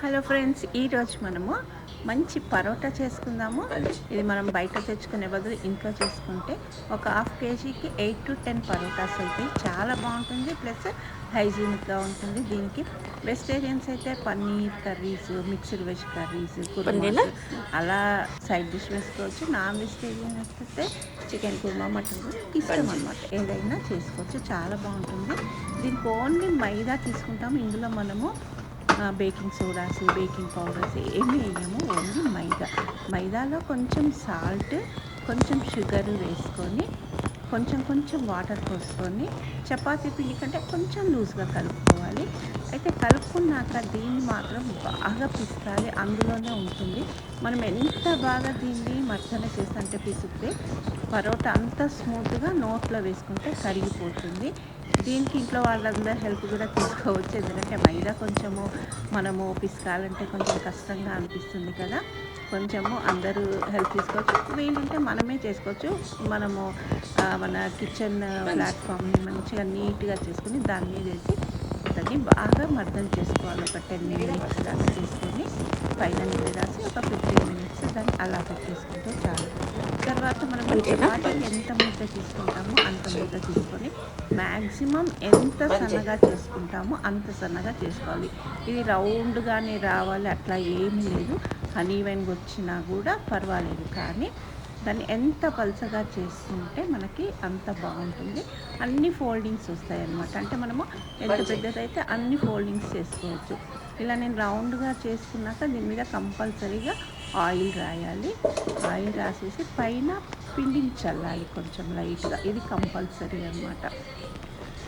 Hello friends, ఈరోజు మనము మంచి పరోటా చేసుకుందాము. ఇది మనం బయట తెచ్చుకునే బదులు ఇంట్లో చేసుకుంటే ఒక హాఫ్ కేజీకి 8 to 10 పరోటాస్ అయితే చాలా బాగుంటుంది. ప్లస్ హైజీనిక్గా ఉంటుంది. దీనికి వెజిటేరియన్స్ అయితే paneer curries, mixed veg curries, kormas అలా సైడ్ డిష్ వేసుకోవచ్చు. నాన్ వెజిటేరియన్ అయితే చికెన్ కుర్మా, మటన్ కుర్మా ఇష్టం అనమాట. ఏదైనా చేసుకోవచ్చు, చాలా బాగుంటుంది. దీనికి ఓన్లీ మైదా తీసుకుంటాము. ఇందులో మనము బేకింగ్ సోడాస్, బేకింగ్ పౌడర్స్ ఏమీ వేయము. ఓన్లీ మైదాలో కొంచెం సాల్ట్, కొంచెం షుగర్ వేసుకొని కొంచెం వాటర్ పోసుకొని చపాతీ పిండి కంటే కొంచెం లూజ్గా కలుపుకోవాలి. అయితే కలుపుకున్నాక దీన్ని మాత్రం బాగా పిసకాలి. అందులోనే ఉంటుంది. మనం ఎంత బాగా దీన్ని మర్దన చేస్తుంటే పిసికితే పరోటా అంత స్మూత్గా నోట్లో వేసుకుంటే కరిగిపోతుంది. దీనికి ఇంట్లో వాళ్ళందరూ హెల్ప్ కూడా తీసుకోవచ్చు. ఎందుకంటే మైదా కొంచెము మనము పిసకాలంటే కొంచెం కష్టంగా అనిపిస్తుంది కదా. కొంచెము అందరూ హెల్ప్ తీసుకోవచ్చు. వీలుంటే మనమే చేసుకోవచ్చు. మనము మన కిచెన్ ప్లాట్ఫామ్ని మంచిగా నీట్గా చేసుకుని దాని మీద వేసి దాన్ని బాగా మర్దన చేసుకోవాలి. ఒక 10 minutes దాకా చేసుకొని పైన నీళ్ళు రాసి ఒక 15 minutes దాన్ని అలా పెట్టేసుకుంటే చాలు. తర్వాత మనం చపాతీకి ఎంత ముద్ద తీసుకుంటామో అంత ముద్ద తీసుకొని మ్యాక్సిమం ఎంత సన్నగా చేసుకుంటామో అంత సన్నగా చేసుకోవాలి. ఇది రౌండ్గానే రావాలి అట్లా ఏమీ లేదు. హనీవెన్గా వచ్చినా కూడా పర్వాలేదు, కానీ దాన్ని ఎంత పలుచగా చేసుకుంటే మనకి అంత బాగుంటుంది. అన్ని ఫోల్డింగ్స్ వస్తాయి అన్నమాట. అంటే మనము ఎంత పెద్దదైతే అన్ని ఫోల్డింగ్స్ చేసుకోవచ్చు. ఇలా నేను రౌండ్గా చేసుకున్నాక దీని మీద కంపల్సరీగా ఆయిల్ రాయాలి. ఆయిల్ రాసేసి పైన పిండిని చల్లాలి కొంచెం లైట్గా. ఇది కంపల్సరీ అన్నమాట.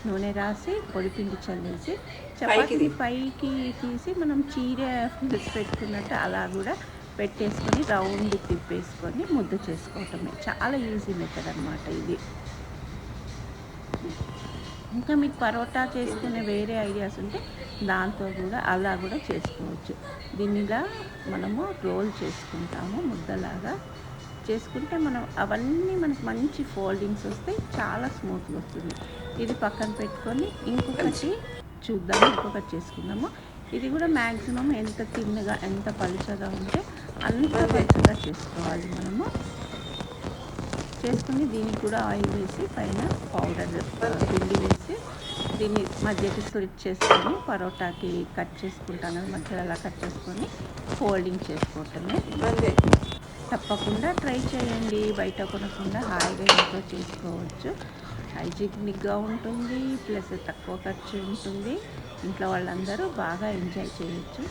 నూనె రాసి పొడిపిండి చల్లేసి చపాతీని పైకి తీసి మనం చీర ఫిల్స్ పెట్టుకున్నట్టు అలా కూడా పెట్టేసుకొని రౌండ్ తిప్పేసుకొని ముద్ద చేసుకోవటమే. చాలా ఈజీ మెథడ్ అన్నమాట ఇది. ఇంకా మీకు పరోటా చేసుకునే వేరే ఐడియాస్ ఉంటే దాంతో కూడా అలా కూడా చేసుకోవచ్చు. దీనిలా మనము రోల్ చేసుకుంటాము. ముద్దలాగా చేసుకుంటే మనం అవన్నీ మనకు మంచి ఫోల్డింగ్స్ వస్తాయి. చాలా స్మూత్గా వస్తుంది. ఇది పక్కన పెట్టుకొని ఇంకొకటి చూద్దాము, ఇంకొకటి చేసుకుందాము. ఇది కూడా మ్యాక్సిమం ఎంత తిన్నగా ఎంత పలుచగా ఉంటే అంత పలుచగా చేసుకోవాలి. మనము చేసుకుని దీనికి కూడా ఆయిల్ వేసి పైన పౌడర్ పిండి వేసి దీన్ని మధ్యకి స్లిట్ చేసుకొని పరోటాకి కట్ చేసుకుంటాను. మధ్యలో అలా కట్ చేసుకొని ఫోల్డింగ్ చేసుకోవటమే. తప్పకుండా ట్రై చేయండి. బయట కొనకుండా హాయిగా ఇంట్లో చేసుకోవచ్చు. హైజీనిక్గా ఉంటుంది, ప్లస్ తక్కువ ఖర్చు ఉంటుంది. ఇంట్లో వాళ్ళందరూ బాగా ఎంజాయ్ చేయొచ్చు.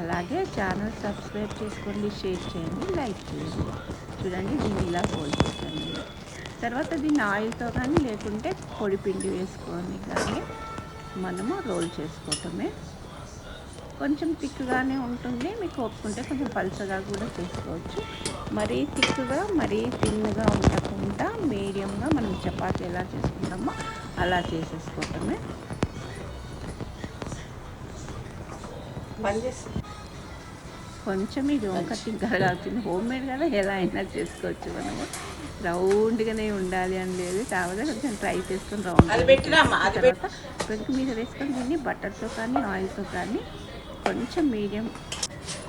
అలాగే ఛానల్ సబ్స్క్రైబ్ చేసుకోండి, షేర్ చేయండి, లైక్ చేయండి. చూడండి, దీన్ని ఇలా ఫోల్డ్ చేశాను. తర్వాత దీన్ని ఆయిల్తో కానీ లేకుంటే పొడి పిండి వేసుకొని కానీ మనము రోల్ చేసుకోవటమే. కొంచెం థిక్గానే ఉంటుంది. మీకు ఒప్పుకుంటే కొంచెం పలుచగా కూడా చేసుకోవచ్చు. మరీ థిక్గా మరీ తిన్నగా ఉండకుండా మీడియంగా మనం చపాతీ ఎలా చేసుకుంటామో అలా చేసేసుకోవటమే. కొంచెం ఇది కటింగ్ కరగాల్సింది. హోమ్ మేడ్ కదా, ఎలా అయినా చేసుకోవచ్చు. మనము రౌండ్గానే ఉండాలి అని లేదు. కాకపోతే కొంచెం ట్రై చేసుకొని రౌండ్ తర్వాత పెంకు మీద వేసుకొని దీన్ని బటర్తో కానీ ఆయిల్తో కానీ కొంచెం మీడియం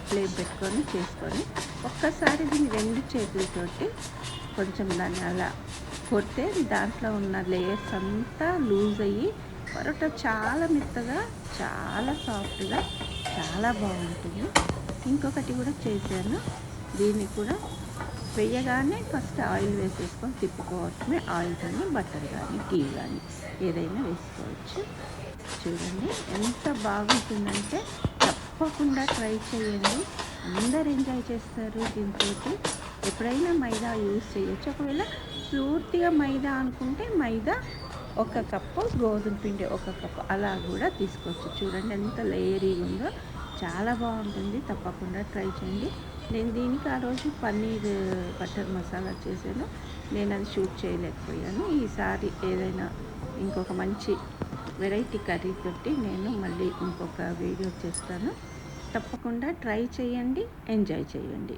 ఫ్లేమ్ పెట్టుకొని చేసుకొని ఒక్కసారి దీన్ని 2 చేతులతోటి కొంచెం దాన్ని అలా కొడితే దాంట్లో ఉన్న లేయర్స్ అంతా లూజ్ అయ్యి పరోటా చాలా మెత్తగా, చాలా సాఫ్ట్గా, చాలా బాగుంటుంది. ఇంకొకటి కూడా చేశాను. దీన్ని కూడా వేయగానే ఫస్ట్ ఆయిల్ వేసేసుకొని తిప్పుకోవటమే. ఆయిల్ కానీ బటర్ కానీ ఘీ కానీ ఏదైనా వేసుకోవచ్చు. చూడండి ఎంత బాగుంటుందంటే తప్పకుండా ట్రై చేయండి. అందరు ఎంజాయ్ చేస్తారు దీంతో. ఎప్పుడైనా మైదా యూజ్ చేయొచ్చు. ఒకవేళ పూర్తిగా మైదా అనుకుంటే మైదా 1 కప్పు, గోధుమ పిండి 1 కప్పు అలా కూడా తీసుకోవచ్చు. చూడండి ఎంత లేయరీగా ఉందో, చాలా బాగుంటుంది. తప్పకుండా ట్రై చేయండి. నేను దీనికి ఆ రోజు పన్నీర్ బటర్ మసాలా చేశాను. నేను అది షూట్ చేయలేకపోయాను. ఈసారి ఏదైనా ఇంకొక మంచి వెరైటీ కర్రీ తోటి నేను మళ్ళీ ఇంకొక వీడియో చేస్తాను. తప్పకుండా ట్రై చేయండి, ఎంజాయ్ చేయండి.